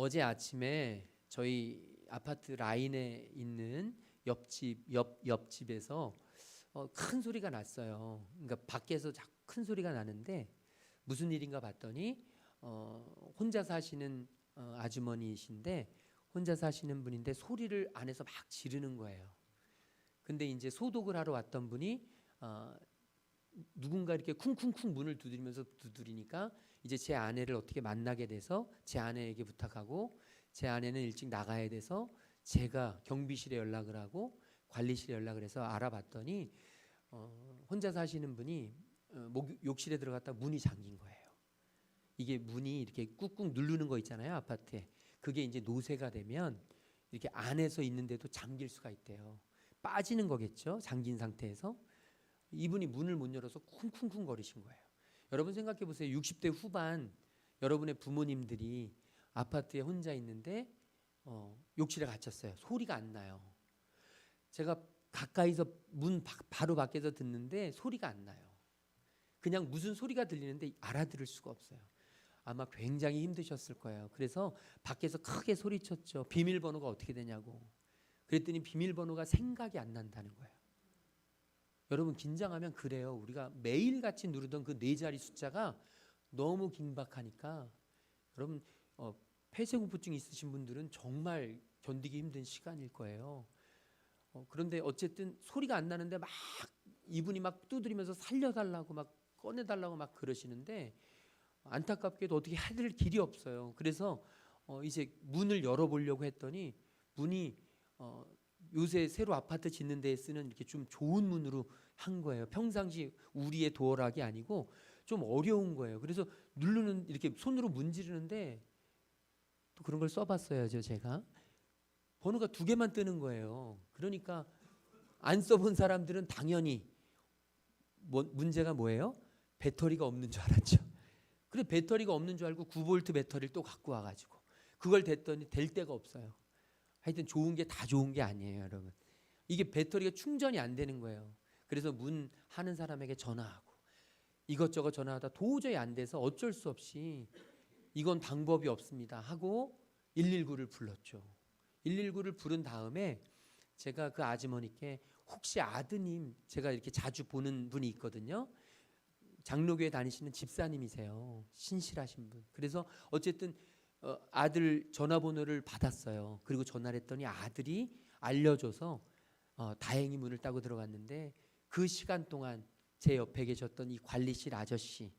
어제 아침에 저희 아파트 라인에 있는 옆집에서 큰 소리가 났어요. 그러니까 밖에서 자꾸 큰 소리가 나는데 무슨 일인가 봤더니 혼자 사시는 아주머니이신데 혼자 사시는 분인데 소리를 안에서 막 지르는 거예요. 근데 이제 소독을 하러 왔던 분이 누군가 이렇게 쿵쿵쿵 문을 두드리니까 이제 제 아내를 어떻게 만나게 돼서 제 아내에게 부탁하고 제 아내는 일찍 나가야 돼서 제가 경비실에 연락을 하고 관리실에 연락을 해서 알아봤더니 혼자 사시는 분이 욕실에 들어갔다 문이 잠긴 거예요. 이게 문이 이렇게 꾹꾹 누르는 거 있잖아요, 아파트에. 그게 이제 노쇠가 되면 이렇게 안에서 있는데도 잠길 수가 있대요. 빠지는 거겠죠, 잠긴 상태에서. 이분이 문을 못 열어서 쿵쿵쿵 거리신 거예요. 여러분 생각해 보세요. 60대 후반 여러분의 부모님들이 아파트에 혼자 있는데 욕실에 갇혔어요. 소리가 안 나요. 제가 가까이서 문 바로 밖에서 듣는데 소리가 안 나요. 그냥 무슨 소리가 들리는데 알아들을 수가 없어요. 아마 굉장히 힘드셨을 거예요. 그래서 밖에서 크게 소리쳤죠. 비밀번호가 어떻게 되냐고. 그랬더니 비밀번호가 생각이 안 난다는 거예요. 여러분 긴장하면 그래요. 우리가 매일같이 누르던 그 4자리 숫자가 너무 긴박하니까 여러분 폐쇄공포증 있으신 분들은 정말 견디기 힘든 시간일 거예요. 그런데 어쨌든 소리가 안 나는데 막 이분이 막 두드리면서 살려달라고 막 꺼내달라고 막 그러시는데 안타깝게도 어떻게 해드릴 길이 없어요. 그래서 이제 문을 열어보려고 했더니 문이 요새 새로 아파트 짓는 데에 쓰는 이렇게 좀 좋은 문으로 한 거예요. 평상시 우리의 도어락이 아니고 좀 어려운 거예요. 그래서 누르는 이렇게 손으로 문지르는데 또 그런 걸 써봤어야죠. 제가 번호가 2개만 뜨는 거예요. 그러니까 안 써본 사람들은 당연히 문제가 뭐예요? 배터리가 없는 줄 알았죠. 그래 배터리가 없는 줄 알고 9V 배터리를 또 갖고 와가지고 그걸 댔더니 될 데가 없어요. 하여튼 좋은 게 다 좋은 게 아니에요, 여러분. 이게 배터리가 충전이 안 되는 거예요. 그래서 문 하는 사람에게 전화하고 이것저것 전화하다 도저히 안 돼서 어쩔 수 없이 이건 방법이 없습니다 하고 119를 불렀죠. 119를 부른 다음에 제가 그 아주머니께 혹시 아드님, 제가 이렇게 자주 보는 분이 있거든요. 장로교회 다니시는 집사님이세요. 신실하신 분. 그래서 어쨌든 아들 전화번호를 받았어요. 그리고 전화를 했더니 아들이 알려줘서 다행히 문을 따고 들어갔는데 그 시간 동안 제 옆에 계셨던 이 관리실 아저씨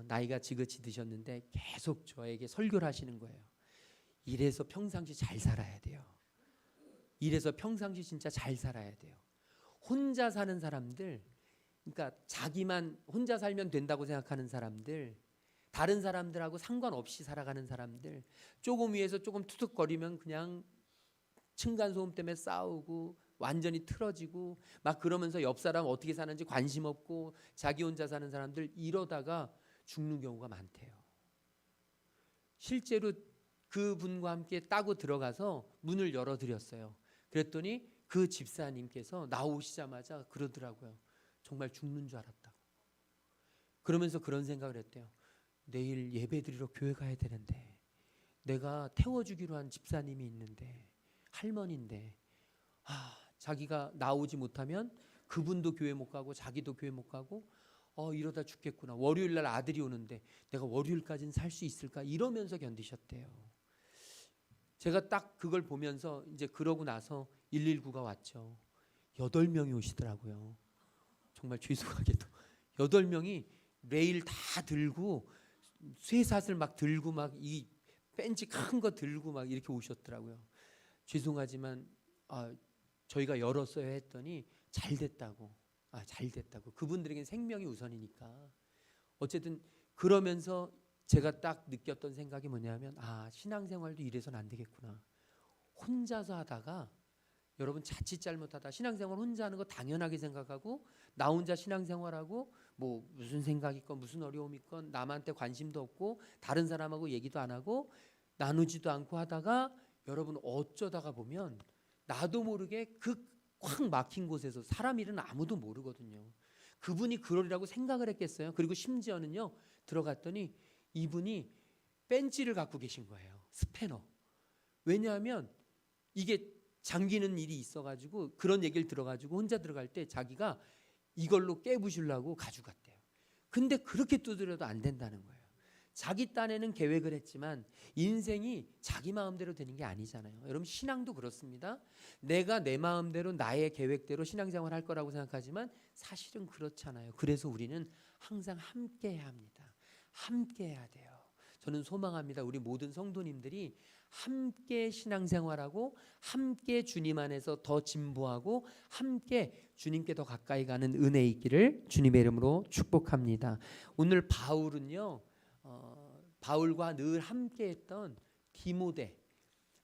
나이가 지긋이 드셨는데 계속 저에게 설교를 하시는 거예요. 이래서 평상시 잘 살아야 돼요. 이래서 평상시 진짜 잘 살아야 돼요. 혼자 사는 사람들, 그러니까 자기만 혼자 살면 된다고 생각하는 사람들, 다른 사람들하고 상관없이 살아가는 사람들, 조금 위에서 조금 투둑거리면 그냥 층간소음 때문에 싸우고 완전히 틀어지고 막 그러면서 옆 사람 어떻게 사는지 관심 없고 자기 혼자 사는 사람들 이러다가 죽는 경우가 많대요. 실제로 그분과 함께 따고 들어가서 문을 열어드렸어요. 그랬더니 그 집사님께서 나오시자마자 그러더라고요. 정말 죽는 줄 알았다고. 그러면서 그런 생각을 했대요. 내일 예배드리러 교회 가야 되는데 내가 태워주기로 한 집사님이 있는데 할머니인데 자기가 나오지 못하면 그분도 교회 못 가고 자기도 교회 못 가고 이러다 죽겠구나. 월요일 날 아들이 오는데 내가 월요일까지는 살 수 있을까 이러면서 견디셨대요. 제가 딱 그걸 보면서 이제 그러고 나서 119가 왔죠. 8명이 오시더라고요. 정말 죄송하게도 8명이 레일 다 들고 쇠사슬 막 들고 막 이 벤치 큰 거 들고 막 이렇게 오셨더라고요. 죄송하지만 저희가 열었어야 했더니 잘 됐다고. 잘 됐다고. 그분들에겐 생명이 우선이니까. 어쨌든 그러면서 제가 딱 느꼈던 생각이 뭐냐면 신앙생활도 이래서는 안 되겠구나. 혼자서 하다가 여러분 자칫 잘못하다 신앙생활 혼자 하는 거 당연하게 생각하고 나 혼자 신앙생활하고 뭐 무슨 생각이 있건 무슨 어려움이 있건 남한테 관심도 없고 다른 사람하고 얘기도 안 하고 나누지도 않고 하다가 여러분 어쩌다가 보면 나도 모르게 그 확 막힌 곳에서 사람 일은 아무도 모르거든요. 그분이 그러리라고 생각을 했겠어요. 그리고 심지어는요 들어갔더니 이분이 벤치를 갖고 계신 거예요. 스패너. 왜냐하면 이게 잠기는 일이 있어가지고 그런 얘기를 들어가지고 혼자 들어갈 때 자기가 이걸로 깨부시려고 가져갔대요. 근데 그렇게 두드려도 안 된다는 거예요. 자기 딴에는 계획을 했지만 인생이 자기 마음대로 되는 게 아니잖아요. 여러분 신앙도 그렇습니다. 내가 내 마음대로 나의 계획대로 신앙생활 할 거라고 생각하지만 사실은 그렇잖아요. 그래서 우리는 항상 함께 해야 합니다. 함께 해야 돼요. 저는 소망합니다. 우리 모든 성도님들이 함께 신앙생활하고 함께 주님 안에서 더 진보하고 함께 주님께 더 가까이 가는 은혜 있기를 주님의 이름으로 축복합니다. 오늘 바울은요. 바울과 늘 함께했던 디모데,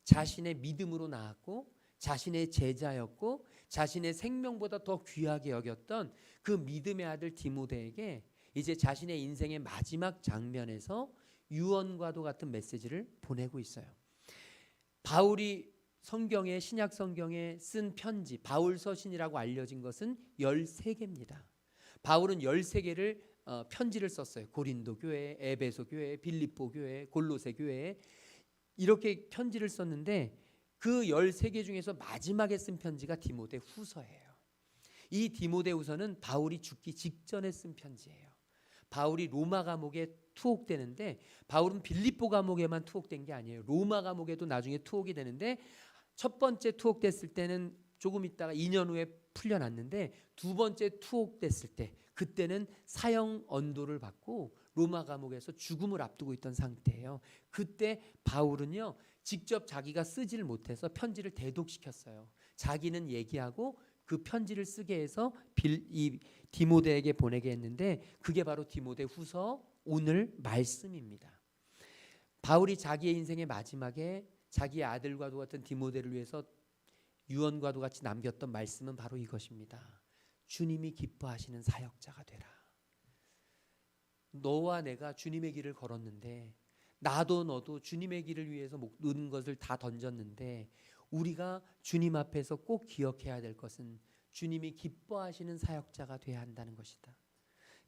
자신의 믿음으로 나았고 자신의 제자였고 자신의 생명보다 더 귀하게 여겼던 그 믿음의 아들 디모데에게 이제 자신의 인생의 마지막 장면에서 유언과도 같은 메시지를 보내고 있어요. 바울이 성경에 신약 성경에 쓴 편지 바울서신이라고 알려진 것은 13개입니다. 바울은 13개를 편지를 썼어요. 고린도 교회, 에베소 교회, 빌립보 교회, 골로새 교회 이렇게 편지를 썼는데 그 13개 중에서 마지막에 쓴 편지가 디모데 후서예요. 이 디모데 후서는 바울이 죽기 직전에 쓴 편지예요. 바울이 로마 감옥에 투옥되는데 바울은 빌립보 감옥에만 투옥된 게 아니에요. 로마 감옥에도 나중에 투옥이 되는데 첫 번째 투옥됐을 때는 조금 있다가 2년 후에 풀려났는데 두 번째 투옥됐을 때 그때는 사형 언도를 받고 로마 감옥에서 죽음을 앞두고 있던 상태예요. 그때 바울은요 직접 자기가 쓰지를 못해서 편지를 대독시켰어요. 자기는 얘기하고 그 편지를 쓰게 해서 이 디모데에게 보내게 했는데 그게 바로 디모데 후서 오늘 말씀입니다. 바울이 자기의 인생의 마지막에 자기의 아들과도 같은 디모데를 위해서 유언과도 같이 남겼던 말씀은 바로 이것입니다. 주님이 기뻐하시는 사역자가 되라. 너와 내가 주님의 길을 걸었는데 나도 너도 주님의 길을 위해서 모든 것을 다 던졌는데 우리가 주님 앞에서 꼭 기억해야 될 것은 주님이 기뻐하시는 사역자가 되어야 한다는 것이다.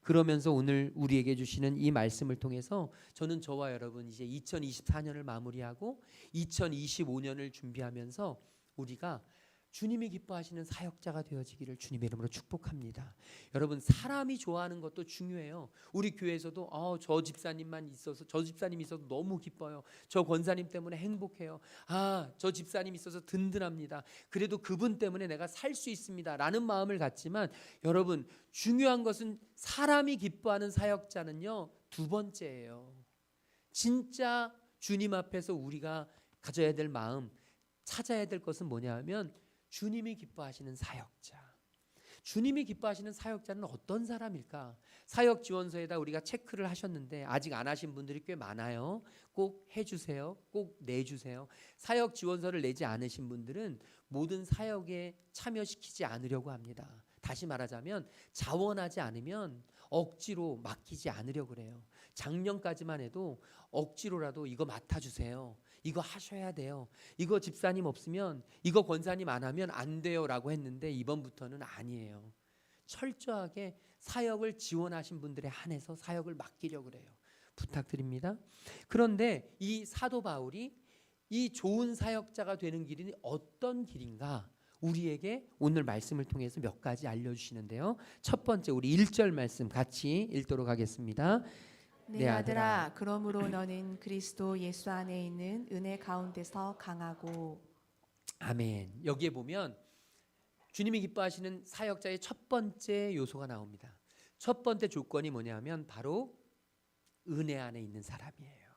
그러면서 오늘 우리에게 주시는 이 말씀을 통해서 저는 저와 여러분 이제 2024년을 마무리하고 2025년을 준비하면서 우리가 주님이 기뻐하시는 사역자가 되어지기를 주님의 이름으로 축복합니다. 여러분 사람이 좋아하는 것도 중요해요. 우리 교회에서도 저 집사님만 있어서 저 집사님 있어서 너무 기뻐요. 저 권사님 때문에 행복해요. 저 집사님 있어서 든든합니다. 그래도 그분 때문에 내가 살 수 있습니다. 라는 마음을 갖지만 여러분 중요한 것은 사람이 기뻐하는 사역자는요 두 번째예요. 진짜 주님 앞에서 우리가 가져야 될 마음 찾아야 될 것은 뭐냐 하면 주님이 기뻐하시는 사역자. 주님이 기뻐하시는 사역자는 어떤 사람일까? 사역 지원서에다 우리가 체크를 하셨는데 아직 안 하신 분들이 꽤 많아요. 꼭 해주세요. 꼭 내주세요. 사역 지원서를 내지 않으신 분들은 모든 사역에 참여시키지 않으려고 합니다. 다시 말하자면 자원하지 않으면 억지로 맡기지 않으려고 그래요. 작년까지만 해도 억지로라도 이거 맡아주세요. 이거 하셔야 돼요. 이거 집사님 없으면 이거 권사님 안 하면 안 돼요 라고 했는데 이번부터는 아니에요. 철저하게 사역을 지원하신 분들에 한해서 사역을 맡기려고 그래요. 부탁드립니다. 그런데 이 사도 바울이 이 좋은 사역자가 되는 길이 어떤 길인가 우리에게 오늘 말씀을 통해서 몇 가지 알려주시는데요. 첫 번째 우리 1절 말씀 같이 읽도록 하겠습니다. 내 아들아, 그러므로 너는 그리스도 예수 안에 있는 은혜 가운데서 강하고. 아멘. 여기에 보면 주님이 기뻐하시는 사역자의 첫 번째 요소가 나옵니다. 첫 번째 조건이 뭐냐면 바로 은혜 안에 있는 사람이에요.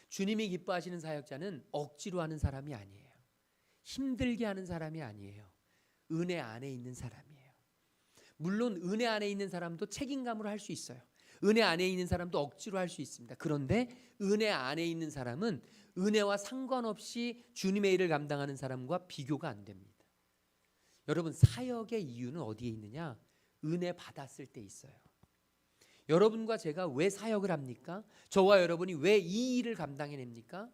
주님이 기뻐하시는 사역자는 억지로 하는 사람이 아니에요. 힘들게 하는 사람이 아니에요. 은혜 안에 있는 사람이에요. 물론 은혜 안에 있는 사람도 책임감으로 할 수 있어요. 은혜 안에 있는 사람도 억지로 할 수 있습니다. 그런데 은혜 안에 있는 사람은 은혜와 상관없이 주님의 일을 감당하는 사람과 비교가 안 됩니다. 여러분 사역의 이유는 어디에 있느냐? 은혜 받았을 때 있어요. 여러분과 제가 왜 사역을 합니까? 저와 여러분이 왜 이 일을 감당해냅니까?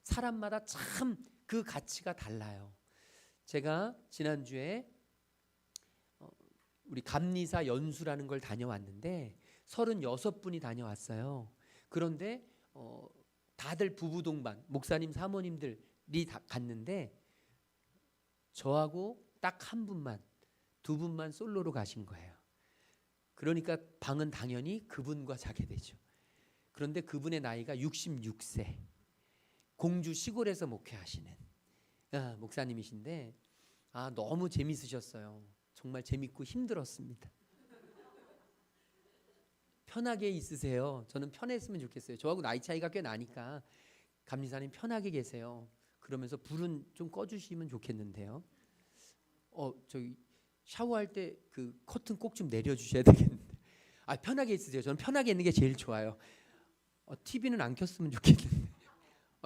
사람마다 참 그 가치가 달라요. 제가 지난주에 우리 감리사 연수라는 걸 다녀왔는데 36분이 다녀왔어요. 그런데 다들 부부 동반, 목사님 사모님들이 다 갔는데 저하고 딱 한 분만, 두 분만 솔로로 가신 거예요. 그러니까 방은 당연히 그분과 자게 되죠. 그런데 그분의 나이가 66세, 공주 시골에서 목회하시는 목사님이신데 너무 재밌으셨어요. 정말 재밌고 힘들었습니다. 편하게 있으세요. 저는 편했으면 좋겠어요. 저하고 나이 차이가 꽤 나니까 감리사님 편하게 계세요. 그러면서 불은 좀 꺼주시면 좋겠는데요. 저기 샤워할 때 그 커튼 꼭 좀 내려주셔야 되겠는데. 편하게 있으세요. 저는 편하게 있는 게 제일 좋아요. TV는 안 켰으면 좋겠는데.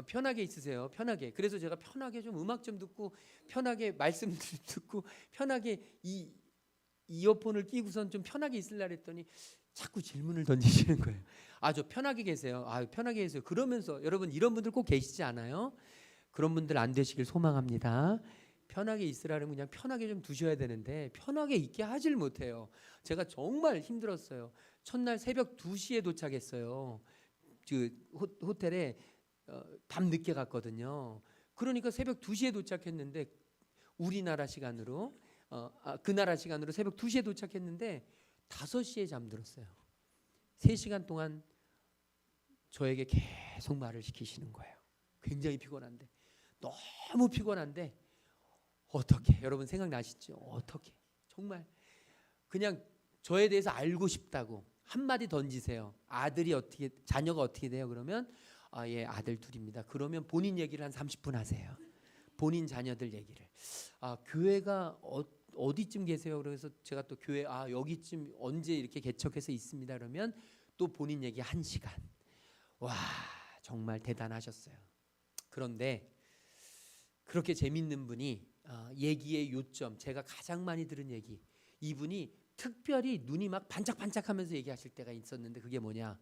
편하게 있으세요. 편하게. 그래서 제가 편하게 좀 음악 좀 듣고 편하게 말씀 듣고 편하게 이 이어폰을 끼고선 좀 편하게 있으려고 했더니 자꾸 질문을 던지시는 거예요. 저 편하게 계세요. 편하게 계세요. 그러면서 여러분 이런 분들 꼭 계시지 않아요? 그런 분들 안 되시길 소망합니다. 편하게 있으라면 그냥 편하게 좀 두셔야 되는데 편하게 있게 하질 못해요. 제가 정말 힘들었어요. 첫날 새벽 2시에 도착했어요. 그 호텔에 밤 늦게 갔거든요. 그러니까 새벽 2시에 도착했는데 우리나라 시간으로 그 나라 시간으로 새벽 2시에 도착했는데 5시에 잠들었어요. 3시간 동안 저에게 계속 말을 시키시는 거예요. 굉장히 피곤한데, 너무 피곤한데 어떻게, 여러분 생각나시죠? 어떻게, 정말 그냥 저에 대해서 알고 싶다고 한마디 던지세요. 아들이 어떻게, 자녀가 어떻게 돼요? 그러면 예, 아들 둘입니다. 그러면 본인 얘기를 한 30분 하세요. 본인 자녀들 얘기를. 교회가 어디쯤 계세요? 그래서 제가 또 교회 여기쯤 언제 이렇게 개척해서 있습니다. 그러면 또 본인 얘기 1시간. 와, 정말 대단하셨어요. 그런데 그렇게 재밌는 분이 얘기의 요점, 제가 가장 많이 들은 얘기, 이분이 특별히 눈이 막 반짝반짝하면서 얘기하실 때가 있었는데 그게 뭐냐?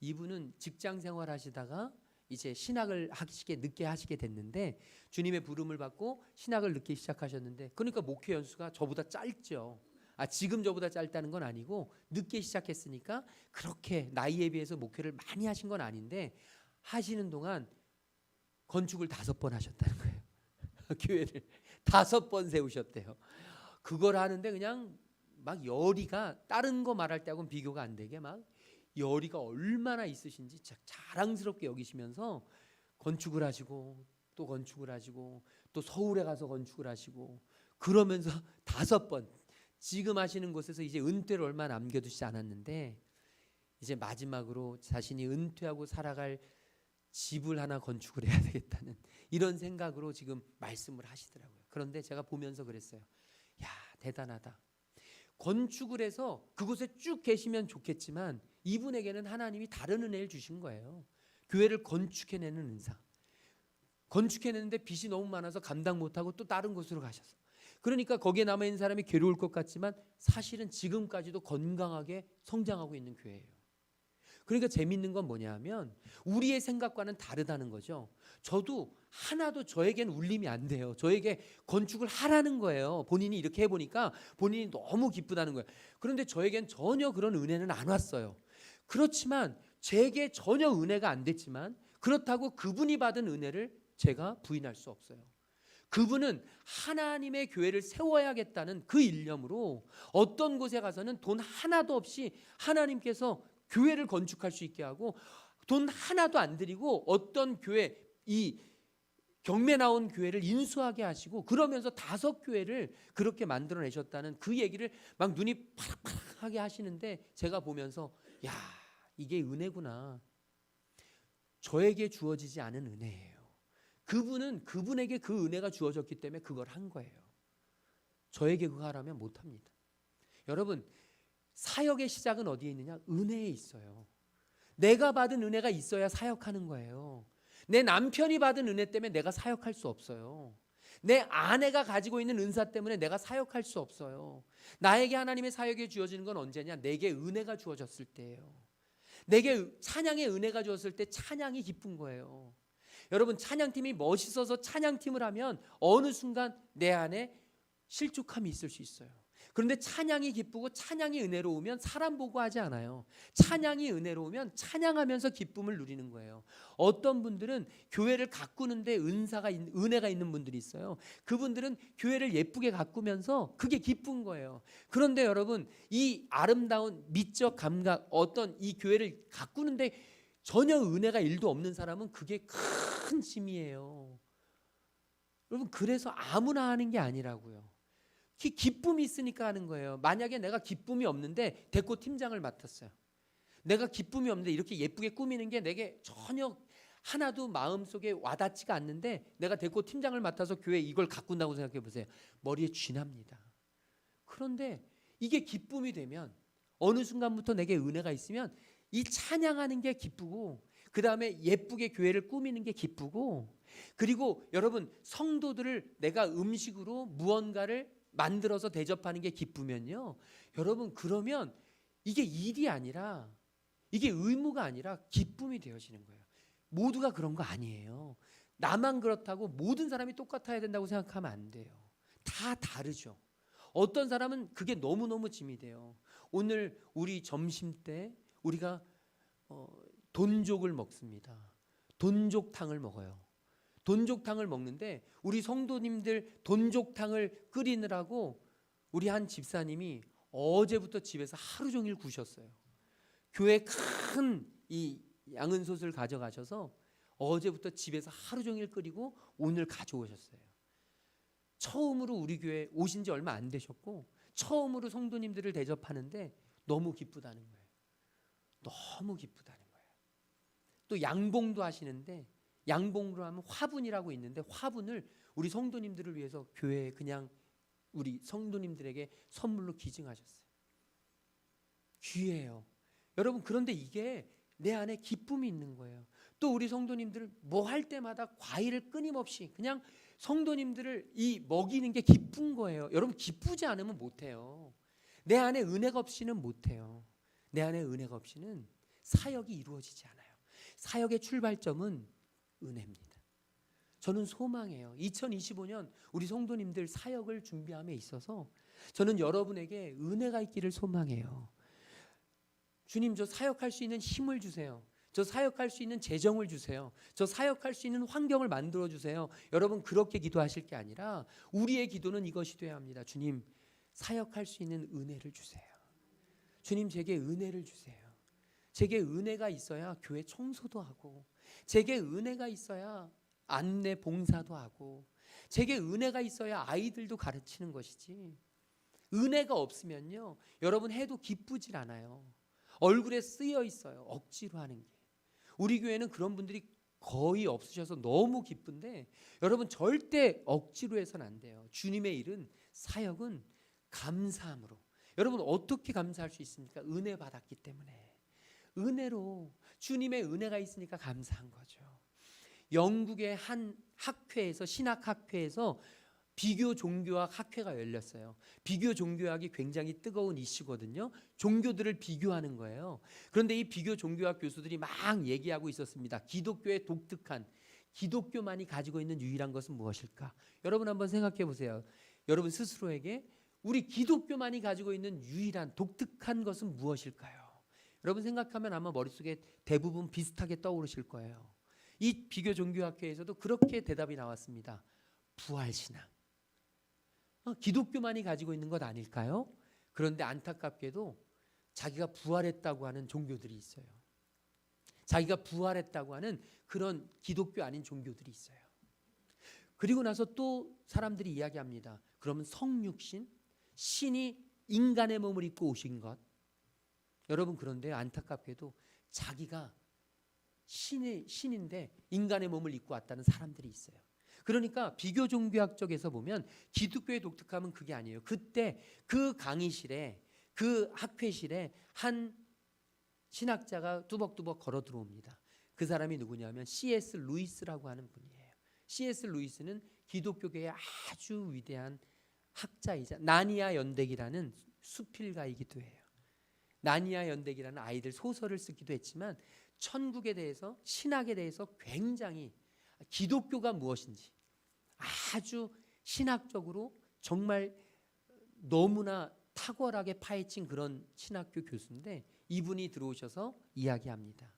이분은 직장 생활 하시다가 이제 신학을 늦게 하시게 됐는데 주님의 부름을 받고 신학을 늦게 시작하셨는데, 그러니까 목회 연수가 저보다 짧죠. 지금 저보다 짧다는 건 아니고 늦게 시작했으니까 그렇게 나이에 비해서 목회를 많이 하신 건 아닌데 하시는 동안 건축을 5번 하셨다는 거예요. 교회를 5번 세우셨대요. 그걸 하는데 그냥 막 열의가 다른 거 말할 때하고는 비교가 안 되게 막 열의가 얼마나 있으신지 자랑스럽게 여기시면서 건축을 하시고 또 건축을 하시고 또 서울에 가서 건축을 하시고 그러면서 5번, 지금 하시는 곳에서 이제 은퇴를 얼마 남겨두지 않았는데 이제 마지막으로 자신이 은퇴하고 살아갈 집을 하나 건축을 해야 되겠다는 이런 생각으로 지금 말씀을 하시더라고요. 그런데 제가 보면서 그랬어요. 야, 대단하다. 건축을 해서 그곳에 쭉 계시면 좋겠지만 이분에게는 하나님이 다른 은혜를 주신 거예요. 교회를 건축해내는 은사. 건축해내는데 빚이 너무 많아서 감당 못하고 또 다른 곳으로 가셔서, 그러니까 거기에 남아있는 사람이 괴로울 것 같지만 사실은 지금까지도 건강하게 성장하고 있는 교회예요. 그러니까 재밌는 건 뭐냐 하면 우리의 생각과는 다르다는 거죠. 저도 하나도 저에겐 울림이 안 돼요. 저에게 건축을 하라는 거예요. 본인이 이렇게 해보니까 본인이 너무 기쁘다는 거예요. 그런데 저에겐 전혀 그런 은혜는 안 왔어요. 그렇지만 제게 전혀 은혜가 안 됐지만 그렇다고 그분이 받은 은혜를 제가 부인할 수 없어요. 그분은 하나님의 교회를 세워야겠다는 그 일념으로 어떤 곳에 가서는 돈 하나도 없이 하나님께서 교회를 건축할 수 있게 하고 돈 하나도 안 들이고 어떤 교회, 이 경매 나온 교회를 인수하게 하시고 그러면서 5교회를 그렇게 만들어내셨다는 그 얘기를 막 눈이 파락파락하게 하시는데 제가 보면서 야, 이게 은혜구나. 저에게 주어지지 않은 은혜예요. 그분은 그분에게 그 은혜가 주어졌기 때문에 그걸 한 거예요. 저에게 그거 하라면 못합니다. 여러분, 사역의 시작은 어디에 있느냐? 은혜에 있어요. 내가 받은 은혜가 있어야 사역하는 거예요. 내 남편이 받은 은혜 때문에 내가 사역할 수 없어요. 내 아내가 가지고 있는 은사 때문에 내가 사역할 수 없어요. 나에게 하나님의 사역이 주어지는 건 언제냐? 내게 은혜가 주어졌을 때예요. 내게 찬양의 은혜가 주어졌을 때 찬양이 기쁜 거예요. 여러분, 찬양팀이 멋있어서 찬양팀을 하면 어느 순간 내 안에 실족함이 있을 수 있어요. 그런데 찬양이 기쁘고 찬양이 은혜로우면 사람 보고 하지 않아요. 찬양이 은혜로우면 찬양하면서 기쁨을 누리는 거예요. 어떤 분들은 교회를 가꾸는데 은혜가 있는 분들이 있어요. 그분들은 교회를 예쁘게 가꾸면서 그게 기쁜 거예요. 그런데 여러분, 이 아름다운 미적 감각, 어떤 이 교회를 가꾸는데 전혀 은혜가 1도 없는 사람은 그게 큰 짐이에요. 여러분, 그래서 아무나 하는 게 아니라고요. 기쁨이 있으니까 하는 거예요. 만약에 내가 기쁨이 없는데 데코 팀장을 맡았어요. 내가 기쁨이 없는데 이렇게 예쁘게 꾸미는 게 내게 전혀 하나도 마음속에 와닿지가 않는데 내가 데코 팀장을 맡아서 교회 이걸 가꾼다고 생각해 보세요. 머리에 쥐납니다. 그런데 이게 기쁨이 되면 어느 순간부터 내게 은혜가 있으면 이 찬양하는 게 기쁘고, 그 다음에 예쁘게 교회를 꾸미는 게 기쁘고, 그리고 여러분, 성도들을 내가 음식으로 무언가를 만들어서 대접하는 게 기쁘면요, 여러분, 그러면 이게 일이 아니라, 이게 의무가 아니라 기쁨이 되어지는 거예요. 모두가 그런 거 아니에요. 나만 그렇다고 모든 사람이 똑같아야 된다고 생각하면 안 돼요. 다 다르죠. 어떤 사람은 그게 너무너무 짐이 돼요. 오늘 우리 점심 때 우리가 돈족을 먹습니다. 돈족탕을 먹어요. 돈족탕을 먹는데 우리 성도님들 돈족탕을 끓이느라고 우리 한 집사님이 어제부터 집에서 하루 종일 구셨어요. 교회 큰 이 양은솥을 가져가셔서 어제부터 집에서 하루 종일 끓이고 오늘 가져오셨어요. 처음으로 우리 교회 오신 지 얼마 안 되셨고 처음으로 성도님들을 대접하는데 너무 기쁘다는 거예요. 너무 기쁘다는 거예요. 또 양봉도 하시는데 양봉으로 하면 화분이라고 있는데 화분을 우리 성도님들을 위해서 교회에 그냥 우리 성도님들에게 선물로 기증하셨어요. 귀해요. 여러분, 그런데 이게 내 안에 기쁨이 있는 거예요. 또 우리 성도님들 뭐 할 때마다 과일을 끊임없이 그냥 성도님들을 이 먹이는 게 기쁜 거예요. 여러분, 기쁘지 않으면 못해요. 내 안에 은혜가 없이는 못해요. 내 안에 은혜가 없이는 사역이 이루어지지 않아요. 사역의 출발점은 은혜입니다. 저는 소망해요. 2025년 우리 성도님들 사역을 준비함에 있어서 저는 여러분에게 은혜가 있기를 소망해요. 주님, 저 사역할 수 있는 힘을 주세요. 저 사역할 수 있는 재정을 주세요. 저 사역할 수 있는 환경을 만들어 주세요. 여러분, 그렇게 기도하실 게 아니라 우리의 기도는 이것이 돼야 합니다. 주님, 사역할 수 있는 은혜를 주세요. 주님, 제게 은혜를 주세요. 제게 은혜가 있어야 교회 청소도 하고, 제게 은혜가 있어야 안내 봉사도 하고, 제게 은혜가 있어야 아이들도 가르치는 것이지, 은혜가 없으면요, 여러분 해도 기쁘질 않아요. 얼굴에 쓰여 있어요. 억지로 하는 게. 우리 교회는 그런 분들이 거의 없으셔서 너무 기쁜데, 여러분 절대 억지로 해서는 안 돼요. 주님의 일은, 사역은 감사함으로. 여러분 어떻게 감사할 수 있습니까? 은혜 받았기 때문에. 은혜로, 주님의 은혜가 있으니까 감사한 거죠. 영국의 한 학회에서, 신학학회에서 비교 종교학 학회가 열렸어요. 비교 종교학이 굉장히 뜨거운 이슈거든요. 종교들을 비교하는 거예요. 그런데 이 비교 종교학 교수들이 막 얘기하고 있었습니다. 기독교의 독특한, 기독교만이 가지고 있는 유일한 것은 무엇일까? 여러분 한번 생각해 보세요. 여러분 스스로에게 우리 기독교만이 가지고 있는 유일한 독특한 것은 무엇일까요? 여러분 생각하면 아마 머릿속에 대부분 비슷하게 떠오르실 거예요. 이 비교 종교학회에서도 그렇게 대답이 나왔습니다. 부활신앙. 기독교만이 가지고 있는 것 아닐까요? 그런데 안타깝게도 자기가 부활했다고 하는 종교들이 있어요. 자기가 부활했다고 하는 그런 기독교 아닌 종교들이 있어요. 그리고 나서 또 사람들이 이야기합니다. 그러면 성육신, 신이 인간의 몸을 입고 오신 것. 여러분, 그런데 안타깝게도 자기가 신인데 인간의 몸을 입고 왔다는 사람들이 있어요. 그러니까 비교 종교학 쪽에서 보면 기독교의 독특함은 그게 아니에요. 그때 그 강의실에, 그 학회실에 한 신학자가 뚜벅뚜벅 걸어 들어옵니다. 그 사람이 누구냐면 C.S. 루이스라고 하는 분이에요. C.S. 루이스는 기독교계의 아주 위대한 학자이자 나니아 연대기라는 수필가이기도 해요. 나니아 연대기라는 아이들 소설을 쓰기도 했지만 천국에 대해서, 신학에 대해서 굉장히, 기독교가 무엇인지 아주 신학적으로 정말 너무나 탁월하게 파헤친 그런 신학교 교수인데 이분이 들어오셔서 이야기합니다.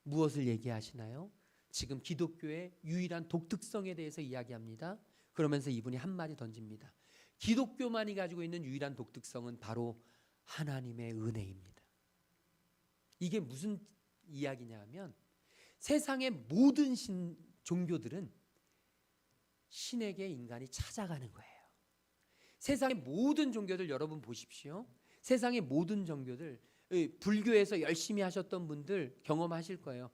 무엇을 얘기하시나요? 지금 기독교의 유일한 독특성에 대해서 이야기합니다. 그러면서 이분이 한마디 던집니다. 기독교만이 가지고 있는 유일한 독특성은 바로 하나님의 은혜입니다. 이게 무슨 이야기냐 하면 세상의 모든 종교들은 신에게 인간이 찾아가는 거예요. 세상의 모든 종교들 여러분 보십시오. 세상의 모든 종교들, 불교에서 열심히 하셨던 분들 경험하실 거예요.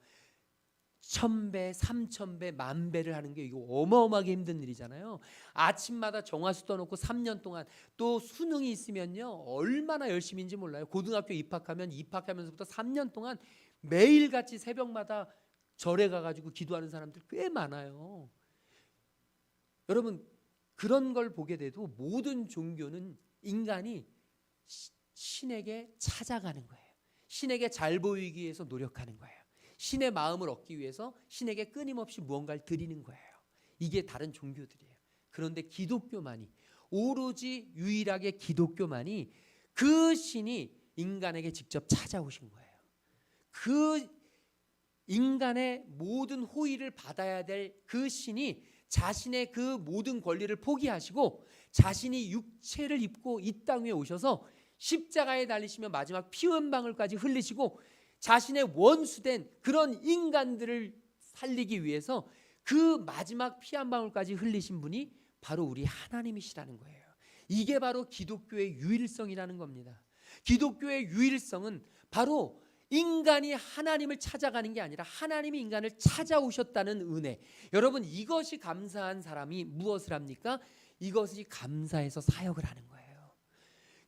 1000배, 3000배, 10,000배를 하는 게 이거 어마어마하게 힘든 일이잖아요. 아침마다 정화수 떠놓고 3년 동안 또 수능이 있으면요 얼마나 열심인지 몰라요. 고등학교 입학하면서부터 3년 동안 매일같이 새벽마다 절에 가가지고 기도하는 사람들 꽤 많아요. 여러분 그런 걸 보게 돼도 모든 종교는 인간이 신에게 찾아가는 거예요. 신에게 잘 보이기 위해서 노력하는 거예요. 신의 마음을 얻기 위해서 신에게 끊임없이 무언가를 드리는 거예요. 이게 다른 종교들이에요. 그런데 기독교만이, 오로지 유일하게 기독교만이 그 신이 인간에게 직접 찾아오신 거예요. 그 인간의 모든 호의를 받아야 될 그 신이 자신의 그 모든 권리를 포기하시고 자신이 육체를 입고 이 땅 위에 오셔서 십자가에 달리시며 마지막 피 한 방울까지 흘리시고 자신의 원수된 그런 인간들을 살리기 위해서 그 마지막 피 한 방울까지 흘리신 분이 바로 우리 하나님이시라는 거예요. 이게 바로 기독교의 유일성이라는 겁니다. 기독교의 유일성은 바로 인간이 하나님을 찾아가는 게 아니라 하나님이 인간을 찾아오셨다는 은혜. 여러분 이것이 감사한 사람이 무엇을 합니까? 이것이 감사해서 사역을 하는 거예요.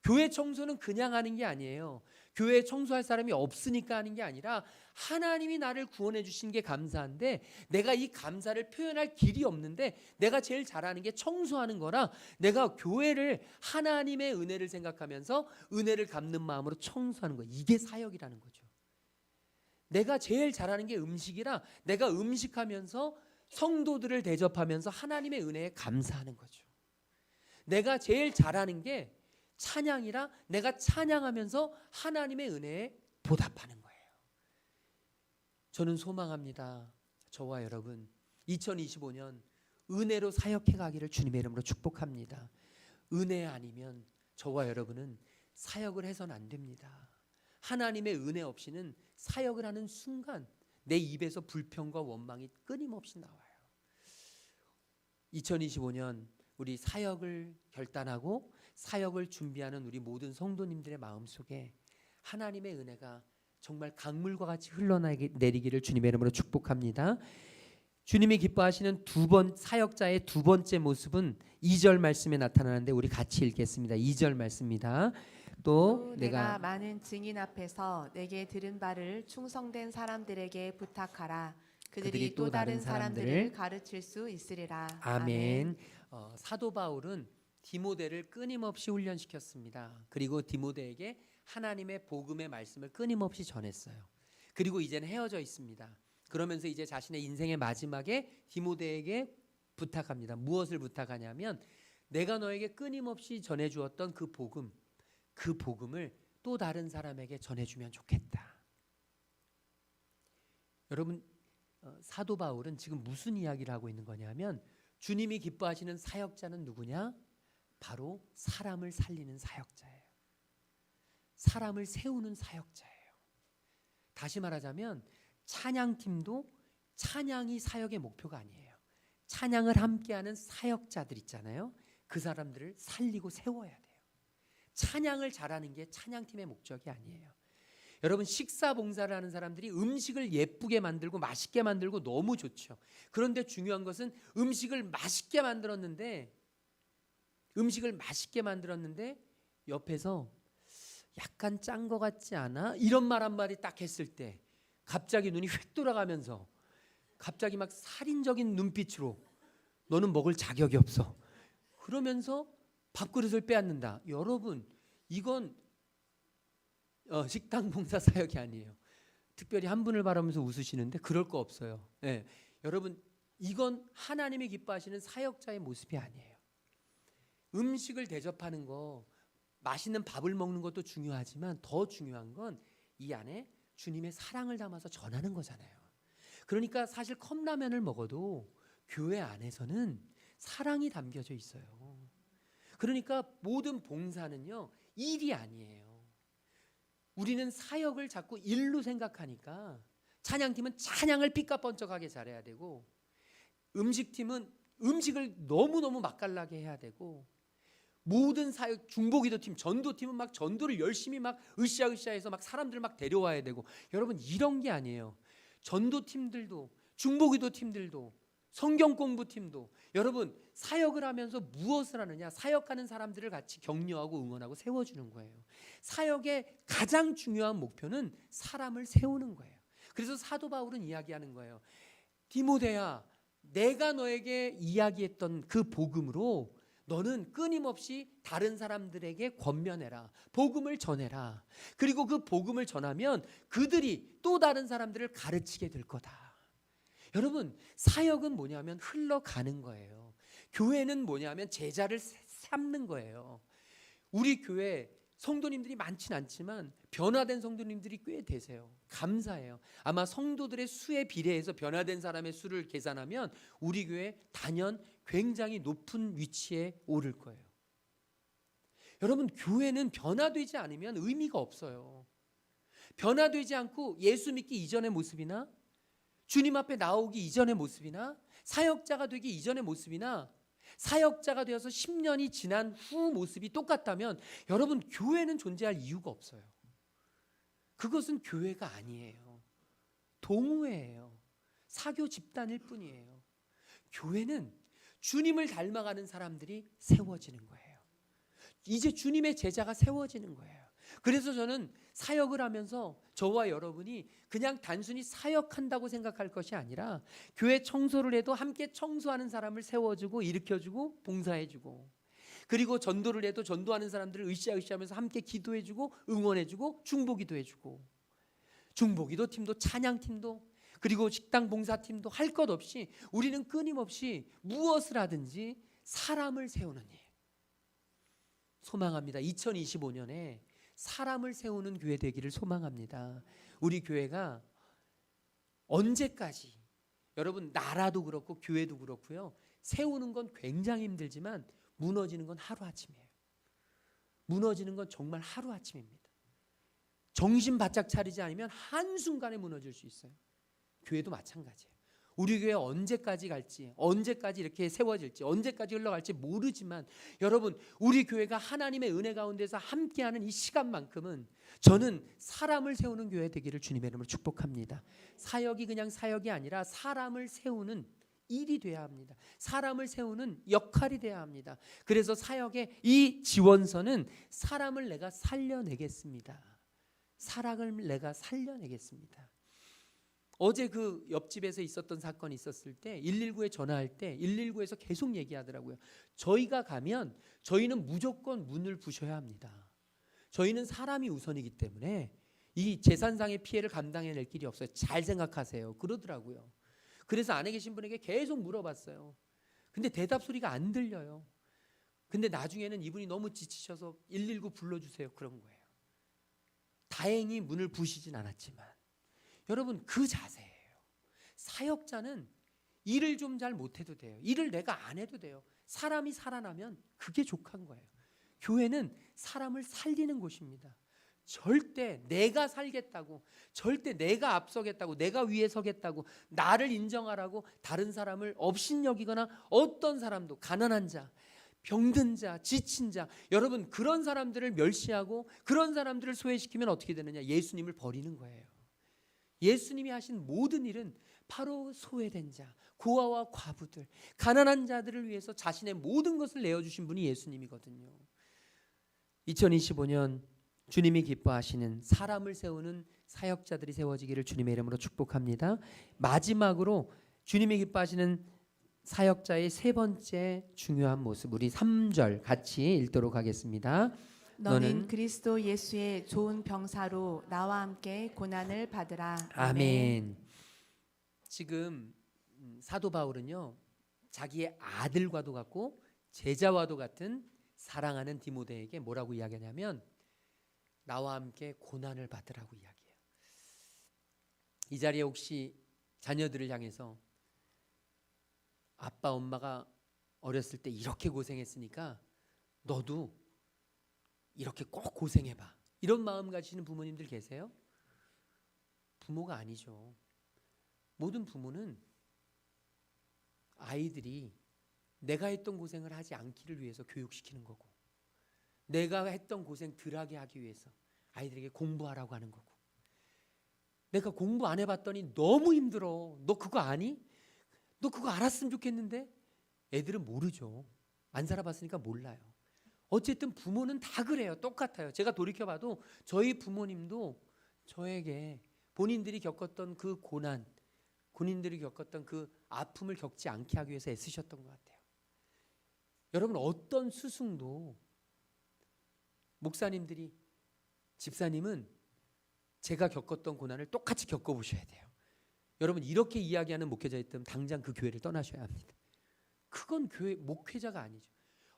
교회 청소는 그냥 하는 게 아니에요. 교회 청소할 사람이 없으니까 하는 게 아니라 하나님이 나를 구원해 주신 게 감사한데 내가 이 감사를 표현할 길이 없는데 내가 제일 잘하는 게 청소하는 거라 내가 교회를 하나님의 은혜를 생각하면서 은혜를 갚는 마음으로 청소하는 거예요. 이게 사역이라는 거죠. 내가 제일 잘하는 게 음식이라 내가 음식하면서 성도들을 대접하면서 하나님의 은혜에 감사하는 거죠. 내가 제일 잘하는 게 찬양이라 내가 찬양하면서 하나님의 은혜에 보답하는 거예요. 저는 소망합니다. 저와 여러분 2025년 은혜로 사역해 가기를 주님의 이름으로 축복합니다. 은혜 아니면 저와 여러분은 사역을 해서는 안 됩니다. 하나님의 은혜 없이는 사역을 하는 순간 내 입에서 불평과 원망이 끊임없이 나와요. 2025년 우리 사역을 결단하고 사역을 준비하는 우리 모든 성도님들의 마음속에 하나님의 은혜가 정말 강물과 같이 흘러내리기를 주님의 이름으로 축복합니다. 주님이 기뻐하시는 사역자의 두 번째 모습은 2절 말씀에 나타나는데 우리 같이 읽겠습니다. 2절 말씀입니다. 또 내가 많은 증인 앞에서 내게 들은 바를 충성된 사람들에게 부탁하라. 그들이 또 다른 사람들을 가르칠 수 있으리라. 아멘. 사도 바울은 디모데를 끊임없이 훈련시켰습니다. 그리고 디모데에게 하나님의 복음의 말씀을 끊임없이 전했어요. 그리고 이제는 헤어져 있습니다. 그러면서 이제 자신의 인생의 마지막에 디모데에게 부탁합니다. 무엇을 부탁하냐면 내가 너에게 끊임없이 전해주었던 그 복음을 또 다른 사람에게 전해주면 좋겠다. 여러분 사도 바울은 지금 무슨 이야기를 하고 있는 거냐면 주님이 기뻐하시는 사역자는 누구냐? 바로 사람을 살리는 사역자예요. 사람을 세우는 사역자예요. 다시 말하자면 찬양팀도 찬양이 사역의 목표가 아니에요. 찬양을 함께하는 사역자들 있잖아요. 그 사람들을 살리고 세워야 돼요. 찬양을 잘하는 게 찬양팀의 목적이 아니에요. 여러분 식사 봉사를 하는 사람들이 음식을 예쁘게 만들고 맛있게 만들고 너무 좋죠. 그런데 중요한 것은 음식을 맛있게 만들었는데 옆에서 약간 짠 거 같지 않아? 이런 말 한마디 딱 했을 때 갑자기 눈이 휙 돌아가면서 갑자기 막 살인적인 눈빛으로 너는 먹을 자격이 없어. 그러면서 밥그릇을 빼앗는다. 여러분 이건 식당 봉사 사역이 아니에요. 특별히 한 분을 바라보면서 웃으시는데 그럴 거 없어요. 네. 여러분 이건 하나님이 기뻐하시는 사역자의 모습이 아니에요. 음식을 대접하는 거 맛있는 밥을 먹는 것도 중요하지만 더 중요한 건 이 안에 주님의 사랑을 담아서 전하는 거잖아요. 그러니까 사실 컵라면을 먹어도 교회 안에서는 사랑이 담겨져 있어요. 그러니까 모든 봉사는요, 일이 아니에요. 우리는 사역을 자꾸 일로 생각하니까 찬양팀은 찬양을 삐까뻔쩍하게 잘해야 되고, 음식팀은 음식을 너무너무 맛깔나게 해야 되고, 모든 사역, 중보기도팀, 전도팀은 막 전도를 열심히 막 으쌰으쌰해서 막 사람들 막 데려와야 되고, 여러분 이런 게 아니에요. 전도팀들도, 중보기도팀들도, 성경공부팀도, 여러분 사역을 하면서 무엇을 하느냐? 사역하는 사람들을 같이 격려하고 응원하고 세워주는 거예요. 사역의 가장 중요한 목표는 사람을 세우는 거예요. 그래서 사도 바울은 이야기하는 거예요. 디모데야, 내가 너에게 이야기했던 그 복음으로 너는 끊임없이 다른 사람들에게 권면해라. 복음을 전해라. 그리고 그 복음을 전하면 그들이 또 다른 사람들을 가르치게 될 거다. 여러분, 사역은 뭐냐면 흘러가는 거예요. 교회는 뭐냐면 제자를 삼는 거예요. 우리 교회 성도님들이 많진 않지만 변화된 성도님들이 꽤 되세요. 감사해요. 아마 성도들의 수에 비례해서 변화된 사람의 수를 계산하면 우리 교회 단연 굉장히 높은 위치에 오를 거예요. 여러분, 교회는 변화되지 않으면 의미가 없어요. 변화되지 않고 예수 믿기 이전의 모습이나 주님 앞에 나오기 이전의 모습이나 사역자가 되기 이전의 모습이나 사역자가 되어서 10년이 지난 후 모습이 똑같다면 여러분, 교회는 존재할 이유가 없어요. 그것은 교회가 아니에요. 동호회예요. 사교 집단일 뿐이에요. 교회는 주님을 닮아가는 사람들이 세워지는 거예요. 이제 주님의 제자가 세워지는 거예요. 그래서 저는 사역을 하면서 저와 여러분이 그냥 단순히 사역한다고 생각할 것이 아니라 교회 청소를 해도 함께 청소하는 사람을 세워주고 일으켜주고 봉사해주고, 그리고 전도를 해도 전도하는 사람들을 으쌰으쌰하면서 함께 기도해주고 응원해주고 중보기도해주고, 중보기도 팀도 찬양팀도 그리고 식당 봉사팀도 할 것 없이 우리는 끊임없이 무엇을 하든지 사람을 세우는 일. 소망합니다. 2025년에 사람을 세우는 교회 되기를 소망합니다. 우리 교회가 언제까지, 여러분 나라도 그렇고 교회도 그렇고요, 세우는 건 굉장히 힘들지만 무너지는 건 하루아침이에요. 무너지는 건 정말 하루아침입니다. 정신 바짝 차리지 않으면 한순간에 무너질 수 있어요. 교회도 마찬가지예요. 우리 교회 언제까지 갈지, 언제까지 이렇게 세워질지, 언제까지 흘러갈지 모르지만 여러분, 우리 교회가 하나님의 은혜 가운데서 함께하는 이 시간만큼은 저는 사람을 세우는 교회 되기를 주님의 이름으로 축복합니다. 사역이 그냥 사역이 아니라 사람을 세우는 일이 돼야 합니다. 사람을 세우는 역할이 돼야 합니다. 그래서 사역의 이 지원서는 사람을 내가 살려내겠습니다. 사랑을 내가 살려내겠습니다. 어제 그 옆집에서 있었던 사건이 있었을 때 119에 전화할 때 119에서 계속 얘기하더라고요. 저희가 가면 저희는 무조건 문을 부셔야 합니다. 저희는 사람이 우선이기 때문에 이 재산상의 피해를 감당해낼 길이 없어요. 잘 생각하세요. 그러더라고요. 그래서 안에 계신 분에게 계속 물어봤어요. 근데 대답 소리가 안 들려요. 근데 나중에는 이분이 너무 지치셔서 119 불러주세요. 그런 거예요. 다행히 문을 부시진 않았지만 여러분, 그 자세예요. 사역자는 일을 좀 잘 못해도 돼요. 일을 내가 안 해도 돼요. 사람이 살아나면 그게 족한 거예요. 교회는 사람을 살리는 곳입니다. 절대 내가 살겠다고, 절대 내가 앞서겠다고, 내가 위에 서겠다고, 나를 인정하라고 다른 사람을 업신여기거나 어떤 사람도, 가난한 자, 병든 자, 지친 자, 여러분 그런 사람들을 멸시하고 그런 사람들을 소외시키면 어떻게 되느냐? 예수님을 버리는 거예요. 예수님이 하신 모든 일은 바로 소외된 자, 고아와 과부들, 가난한 자들을 위해서 자신의 모든 것을 내어주신 분이 예수님이거든요. 2025년 주님이 기뻐하시는 사람을 세우는 사역자들이 세워지기를 주님의 이름으로 축복합니다. 마지막으로 주님이 기뻐하시는 사역자의 세 번째 중요한 모습, 우리 3절 같이 읽도록 하겠습니다. 너는 그리스도 예수의 좋은 병사로 나와 함께 고난을 받으라. 아멘. 지금 사도 바울은요, 자기의 아들과도 같고 제자와도 같은 사랑하는 디모데에게 뭐라고 이야기하냐면 나와 함께 고난을 받으라고 이야기해요. 이 자리에 혹시 자녀들을 향해서 아빠 엄마가 어렸을 때 이렇게 고생했으니까 너도 이렇게 꼭 고생해봐, 이런 마음 가지시는 부모님들 계세요? 부모가 아니죠. 모든 부모는 아이들이 내가 했던 고생을 하지 않기를 위해서 교육시키는 거고, 내가 했던 고생 덜하게 하기 위해서 아이들에게 공부하라고 하는 거고, 내가 공부 안 해봤더니 너무 힘들어, 너 그거 아니? 너 그거 알았으면 좋겠는데? 애들은 모르죠. 안 살아봤으니까 몰라요. 어쨌든 부모는 다 그래요. 똑같아요. 제가 돌이켜봐도 저희 부모님도 저에게 본인들이 겪었던 그 고난, 본인들이 겪었던 그 아픔을 겪지 않게 하기 위해서 애쓰셨던 것 같아요. 여러분, 어떤 스승도, 목사님들이, 집사님은 제가 겪었던 고난을 똑같이 겪어보셔야 돼요. 여러분, 이렇게 이야기하는 목회자 있다면 당장 그 교회를 떠나셔야 합니다. 그건 교회 목회자가 아니죠.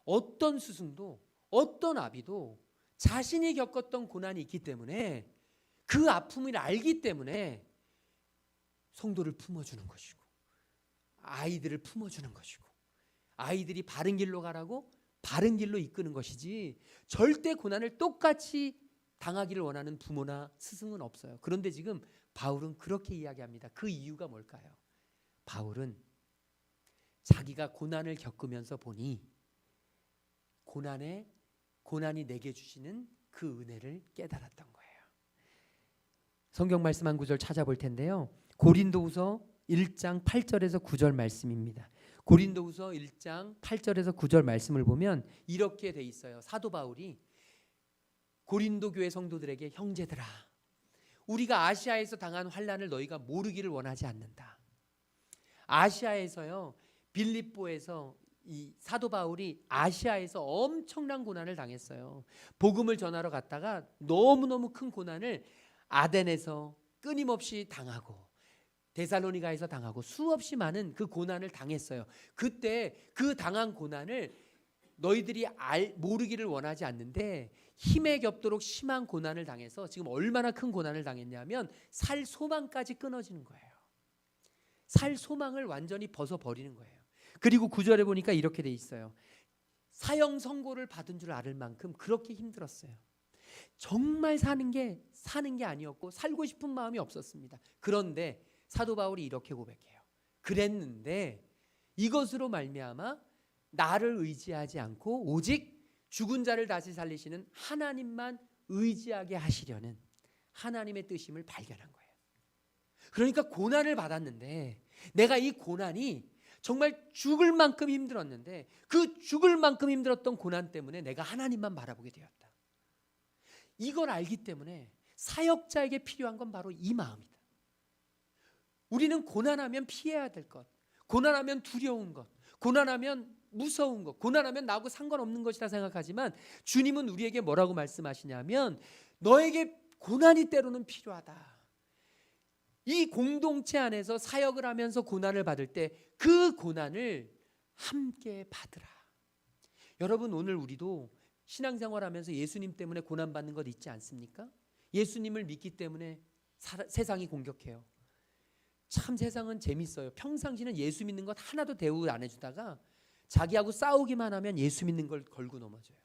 어떤 스승도, 어떤 아비도 자신이 겪었던 고난이 있기 때문에, 그 아픔을 알기 때문에 성도를 품어주는 것이고, 아이들을 품어주는 것이고, 아이들이 바른 길로 가라고 바른 길로 이끄는 것이지, 절대 고난을 똑같이 당하기를 원하는 부모나 스승은 없어요. 그런데 지금 바울은 그렇게 이야기합니다. 그 이유가 뭘까요? 바울은 자기가 고난을 겪으면서 보니 고난이 내게 주시는 그 은혜를 깨달았던 거예요. 성경 말씀 한 구절 찾아볼 텐데요. 고린도후서 1장 8절에서 9절 말씀입니다. 고린도후서 1장 8절에서 9절 말씀을 보면 이렇게 돼 있어요. 사도 바울이 고린도 교회 성도들에게, 형제들아, 우리가 아시아에서 당한 환난을 너희가 모르기를 원하지 않는다. 아시아에서요, 빌립보에서 이 사도 바울이 아시아에서 엄청난 고난을 당했어요. 복음을 전하러 갔다가 너무너무 큰 고난을 아덴에서 끊임없이 당하고, 데살로니가에서 당하고, 수없이 많은 그 고난을 당했어요. 그때 그 당한 고난을 너희들이 모르기를 원하지 않는데, 힘에 겹도록 심한 고난을 당해서 지금 얼마나 큰 고난을 당했냐면 살 소망까지 끊어지는 거예요. 살 소망을 완전히 벗어버리는 거예요. 그리고 9절에 보니까 이렇게 돼 있어요. 사형 선고를 받은 줄 알을 만큼 그렇게 힘들었어요. 정말 사는 게 아니었고 살고 싶은 마음이 없었습니다. 그런데 사도 바울이 이렇게 고백해요. 그랬는데 이것으로 말미암아 나를 의지하지 않고 오직 죽은 자를 다시 살리시는 하나님만 의지하게 하시려는 하나님의 뜻임을 발견한 거예요. 그러니까 고난을 받았는데, 내가 이 고난이 정말 죽을 만큼 힘들었는데, 그 죽을 만큼 힘들었던 고난 때문에 내가 하나님만 바라보게 되었다. 이걸 알기 때문에 사역자에게 필요한 건 바로 이 마음이다. 우리는 고난하면 피해야 될 것, 고난하면 두려운 것, 고난하면 무서운 것, 고난하면 나하고 상관없는 것이라 생각하지만, 주님은 우리에게 뭐라고 말씀하시냐면 너에게 고난이 때로는 필요하다. 이 공동체 안에서 사역을 하면서 고난을 받을 때 그 고난을 함께 받으라. 여러분, 오늘 우리도 신앙생활하면서 예수님 때문에 고난받는 것 있지 않습니까? 예수님을 믿기 때문에 세상이 공격해요. 참 세상은 재밌어요. 평상시는 예수 믿는 것 하나도 대우 안 해주다가 자기하고 싸우기만 하면 예수 믿는 걸 걸고 넘어져요.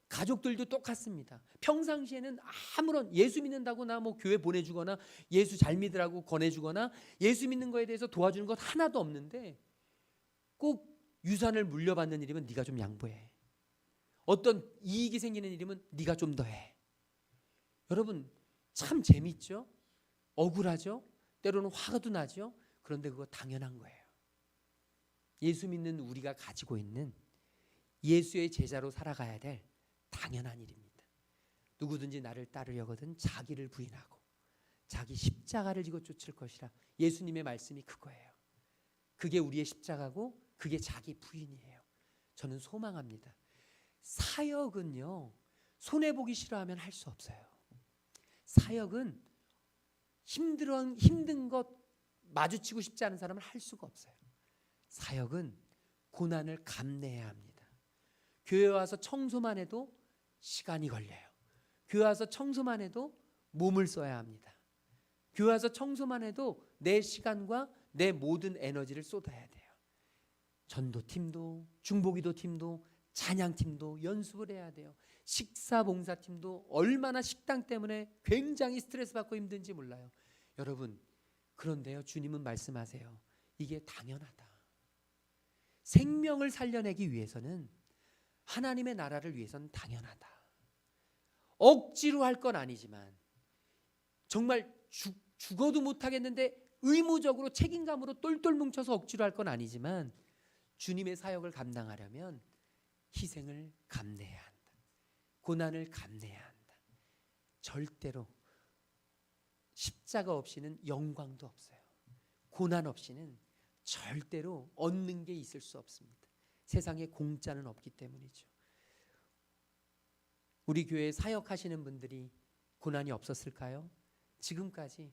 가족들도 똑같습니다. 평상시에는 아무런 예수 믿는다고 나 뭐 교회 보내주거나 예수 잘 믿으라고 권해주거나 예수 믿는 거에 대해서 도와주는 것 하나도 없는데, 꼭 유산을 물려받는 일이면 네가 좀 양보해, 어떤 이익이 생기는 일이면 네가 좀 더 해. 여러분, 참 재밌죠? 억울하죠? 때로는 화도 나죠? 그런데 그거 당연한 거예요. 예수 믿는 우리가 가지고 있는 예수의 제자로 살아가야 될 당연한 일입니다. 누구든지 나를 따르려거든 자기를 부인하고 자기 십자가를 지고 쫓을 것이라. 예수님의 말씀이 그거예요. 그게 우리의 십자가고 그게 자기 부인이에요. 저는 소망합니다. 사역은요, 손해보기 싫어하면 할 수 없어요. 사역은 힘든 것 마주치고 싶지 않은 사람은 할 수가 없어요. 사역은 고난을 감내해야 합니다. 교회 와서 청소만 해도 시간이 걸려요. 교회 와서 청소만 해도 몸을 써야 합니다. 교회 와서 청소만 해도 내 시간과 내 모든 에너지를 쏟아야 돼요. 전도팀도 중보기도팀도 찬양팀도 연습을 해야 돼요. 식사봉사팀도 얼마나 식당 때문에 굉장히 스트레스 받고 힘든지 몰라요. 여러분, 그런데요, 주님은 말씀하세요. 이게 당연하다. 생명을 살려내기 위해서는, 하나님의 나라를 위해서는 당연하다. 억지로 할 건 아니지만, 정말 죽어도 못하겠는데 의무적으로 책임감으로 똘똘 뭉쳐서 억지로 할 건 아니지만, 주님의 사역을 감당하려면 희생을 감내해야 한다. 고난을 감내해야 한다. 절대로 십자가 없이는 영광도 없어요. 고난 없이는 절대로 얻는 게 있을 수 없습니다. 세상에 공짜는 없기 때문이죠. 우리 교회에 사역하시는 분들이 고난이 없었을까요? 지금까지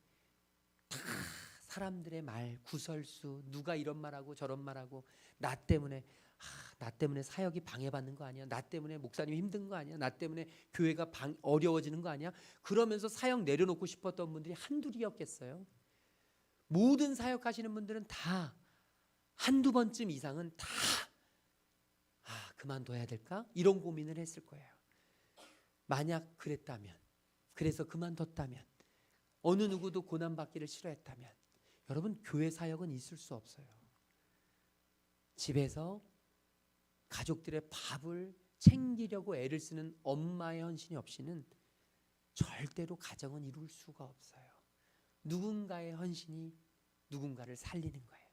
다 사람들의 말, 구설수, 누가 이런 말하고 저런 말하고, 나 때문에 사역이 방해받는 거 아니야? 나 때문에 목사님이 힘든 거 아니야? 나 때문에 교회가 어려워지는 거 아니야? 그러면서 사역 내려놓고 싶었던 분들이 한둘이었겠어요? 모든 사역하시는 분들은 다 한두 번쯤 이상은 다 그만둬야 될까? 이런 고민을 했을 거예요. 만약 그랬다면, 그래서 그만뒀다면, 어느 누구도 고난받기를 싫어했다면, 여러분, 교회 사역은 있을 수 없어요. 집에서 가족들의 밥을 챙기려고 애를 쓰는 엄마의 헌신이 없이는 절대로 가정은 이룰 수가 없어요. 누군가의 헌신이 누군가를 살리는 거예요.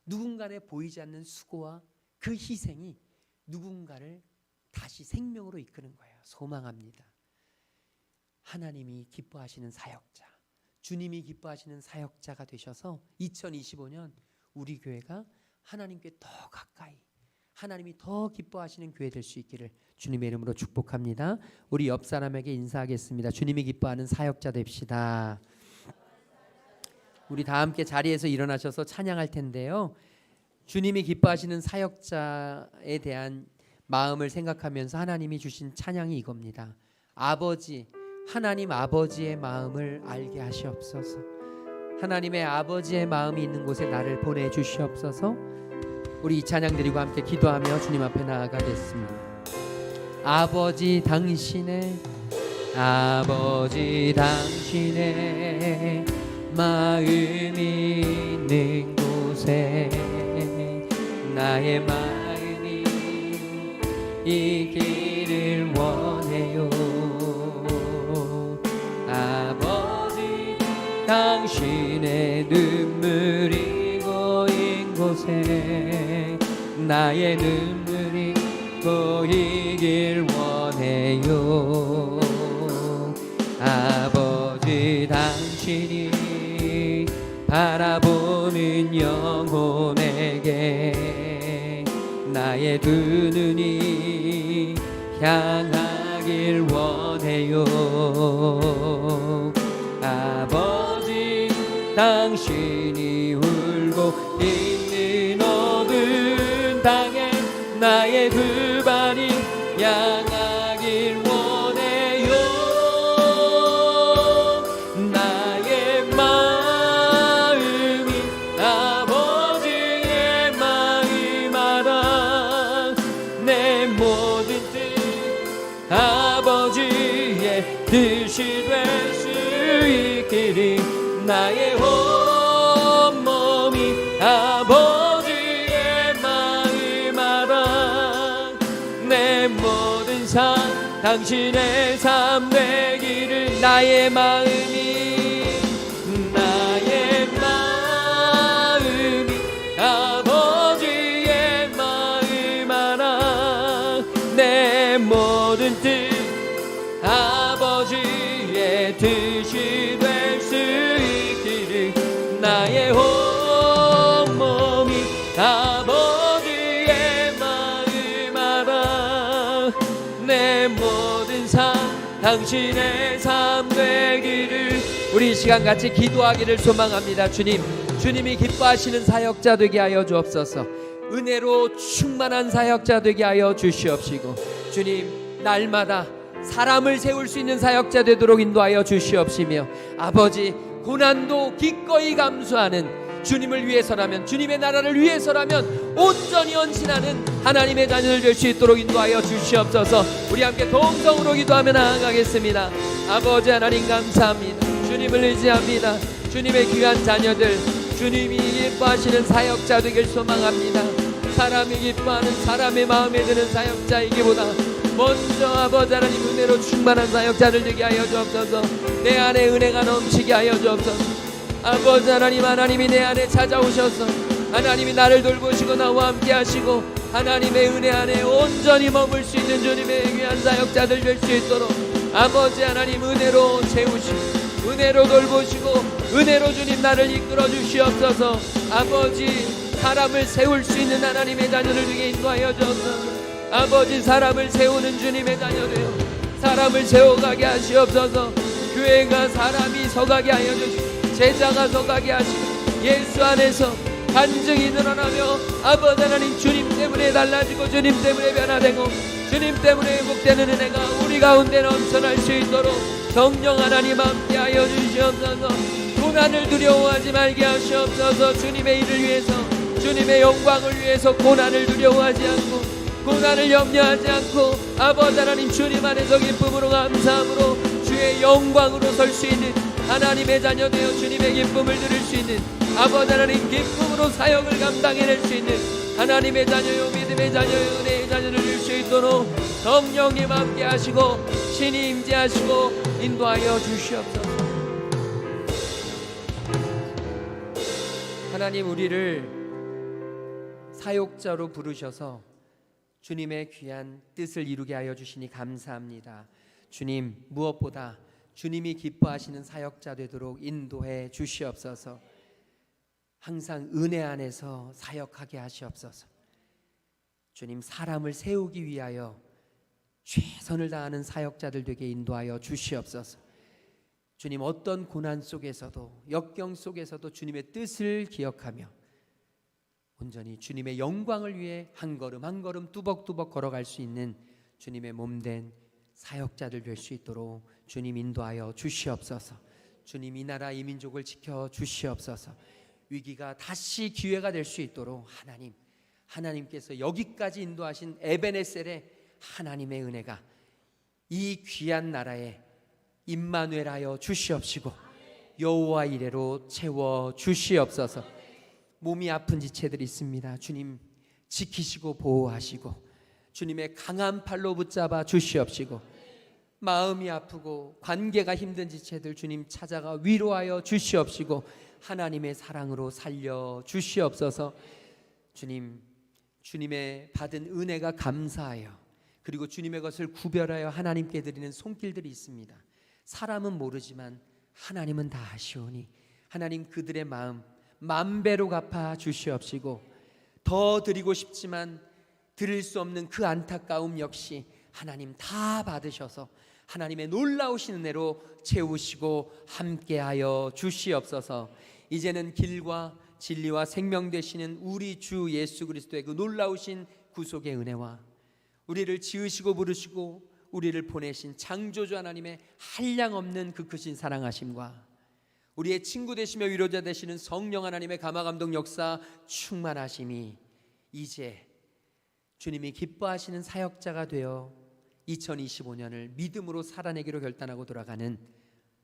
누군가의 보이지 않는 수고와 그 희생이 누군가를 다시 생명으로 이끄는 거예요. 소망합니다. 하나님이 기뻐하시는 사역자, 주님이 기뻐하시는 사역자가 되셔서 2025년 우리 교회가 하나님께 더 가까이, 하나님이 더 기뻐하시는 교회 될 수 있기를 주님의 이름으로 축복합니다. 우리 옆 사람에게 인사하겠습니다. 주님이 기뻐하는 사역자 됩시다. 우리 다 함께 자리에서 일어나셔서 찬양할 텐데요. 주님이 기뻐하시는 사역자에 대한 마음을 생각하면서 하나님이 주신 찬양이 이겁니다. 아버지, 하나님 아버지의 마음을 알게 하시옵소서. 하나님의 아버지의 마음이 있는 곳에 나를 보내주시옵소서. 우리 이 찬양 드리고 함께 기도하며 주님 앞에 나아가겠습니다. 아버지 당신의 마음이 있는 곳에 나의 마음이 있기를 원해요. 아버지 당신의 눈물이 고인 곳에 나의 눈물이 고이길 원해요. 아버지 당신이 바라보는 영혼에게 나의 두 눈이 향하길 원해요. 아버지 당신이 울고 있는 어두운 땅에 나의 두 발이 향하길 원해요. 나의 마음이 아버지의 마음 알아. 내 모든 뜻 아버지의 뜻이 될 수 있기를 나의 온몸이 아버지의 마음 알아. 내 모든 삶 당신의 삶 되기를 나의 마음이 아버지의 마음 알아. 내 모든 뜻 아버지의 뜻이 될 수 있기를 나의 온몸이 아버지의 마음 알아. 내 모든 삶 당신의 삶 되기를 우리 이 시간 같이 기도하기를 소망합니다. 주님이 기뻐하시는 사역자 되게 하여 주옵소서. 은혜로 충만한 사역자 되게 하여 주시옵시고, 주님 날마다 사람을 세울 수 있는 사역자 되도록 인도하여 주시옵시며, 아버지 고난도 기꺼이 감수하는 주님을 위해서라면, 주님의 나라를 위해서라면 온전히 헌신하는 하나님의 자녀들 될 수 있도록 인도하여 주시옵소서. 우리 함께 동성으로 기도하며 나아가겠습니다. 아버지 하나님 감사합니다. 주님을 의지합니다. 주님의 귀한 자녀들, 주님이 기뻐하시는 사역자 되길 소망합니다. 사람이 기뻐하는, 사람의 마음에 드는 사역자이기보다 먼저 아버지 하나님 은혜로 충만한 사역자들 되게 하여 주옵소서. 내 안에 은혜가 넘치게 하여 주옵소서. 아버지 하나님, 하나님이 내 안에 찾아오셔서 하나님이 나를 돌보시고 나와 함께 하시고 하나님의 은혜 안에 온전히 머물 수 있는 주님의 귀한 사역자들 될 수 있도록 아버지 하나님 은혜로 채우시고 은혜로 돌보시고 은혜로 주님 나를 이끌어 주시옵소서. 아버지 사람을 세울 수 있는 하나님의 자녀를 되게 인도하여 주옵소서. 아버지 사람을 세우는 주님의 자녀 되어 사람을 세워가게 하시옵소서. 교회가 사람이 서가게 하여 주시고 제자가 서가게 하시고 예수 안에서 간증이 늘어나며 아버지 하나님 주님 때문에 달라지고 주님 때문에 변화되고 주님 때문에 회복되는 은혜가 우리 가운데 넘쳐날 수 있도록 성령 하나님 함께 하여 주시옵소서. 고난을 두려워하지 말게 하시옵소서. 주님의 일을 위해서 주님의 영광을 위해서 고난을 두려워하지 않고 고난을 염려하지 않고 아버지 하나님 주님 안에서 기쁨으로 감사함으로 주의 영광으로 설 수 있는 하나님의 자녀 되어 주님의 기쁨을 누릴 수 있는 아버지 하나님 기쁨으로 사역을 감당해낼 수 있는 하나님의 자녀요 믿음의 자녀요 은혜의 자녀를 줄 수 있도록 성령님 함께 하시고 신이 임재하시고 인도하여 주시옵소서. 하나님 우리를 사역자로 부르셔서 주님의 귀한 뜻을 이루게 하여 주시니 감사합니다. 주님 무엇보다 주님이 기뻐하시는 사역자 되도록 인도해 주시옵소서. 항상 은혜 안에서 사역하게 하시옵소서. 주님 사람을 세우기 위하여 최선을 다하는 사역자들 되게 인도하여 주시옵소서. 주님 어떤 고난 속에서도 역경 속에서도 주님의 뜻을 기억하며 온전히 주님의 영광을 위해 한 걸음 한 걸음 뚜벅뚜벅 걸어갈 수 있는 주님의 몸된 사역자들 될 수 있도록 주님 인도하여 주시옵소서. 주님 이 나라 이 민족을 지켜 주시옵소서. 위기가 다시 기회가 될 수 있도록 하나님께서 여기까지 인도하신 에베네셀의 하나님의 은혜가 이 귀한 나라에 임마누엘하여 주시옵시고 여호와 이레로 채워 주시옵소서. 몸이 아픈 지체들이 있습니다. 주님 지키시고 보호하시고 주님의 강한 팔로 붙잡아 주시옵시고 마음이 아프고 관계가 힘든 지체들 주님 찾아가 위로하여 주시옵시고 하나님의 사랑으로 살려 주시옵소서. 주님의 받은 은혜가 감사하여 그리고 주님의 것을 구별하여 하나님께 드리는 손길들이 있습니다. 사람은 모르지만 하나님은 다 아시오니 하나님 그들의 마음 만배로 갚아 주시옵시고 더 드리고 싶지만 드릴 수 없는 그 안타까움 역시 하나님 다 받으셔서 하나님의 놀라우신 은혜로 채우시고 함께하여 주시옵소서. 이제는 길과 진리와 생명 되시는 우리 주 예수 그리스도의 그 놀라우신 구속의 은혜와 우리를 지으시고 부르시고 우리를 보내신 창조주 하나님의 한량없는 그 크신 사랑하심과 우리의 친구 되시며 위로자 되시는 성령 하나님의 감화감동 역사 충만하심이 이제 주님이 기뻐하시는 사역자가 되어 2025년을 믿음으로 살아내기로 결단하고 돌아가는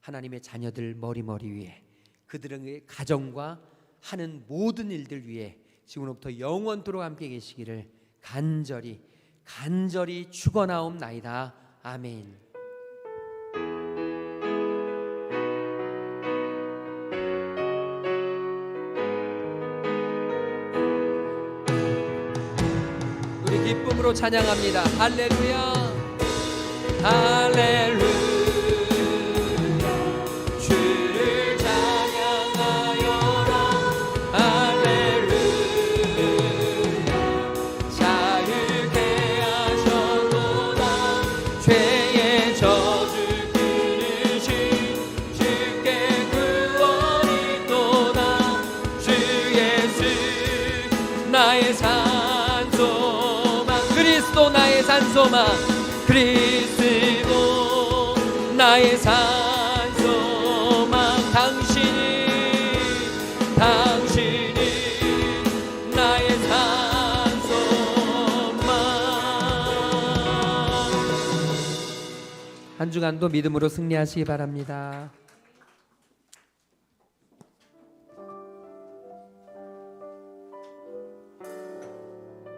하나님의 자녀들 머리머리 위에 그들의 가정과 하는 모든 일들 위에 지금부터 영원토록 함께 계시기를 간절히 축원하옵나이다. 아멘. 우리 기쁨으로 찬양합니다. 할렐루야 할렐루야 주를 찬양하여라 할렐루야 자유케 하셨도다 죄의 저주 끊으신 주께 구원이 또다 주 예수 나의 삶 산소망 그리스도 나의 산소망 당신이 나의 산소망. 한 주간도 믿음으로 승리하시기 바랍니다.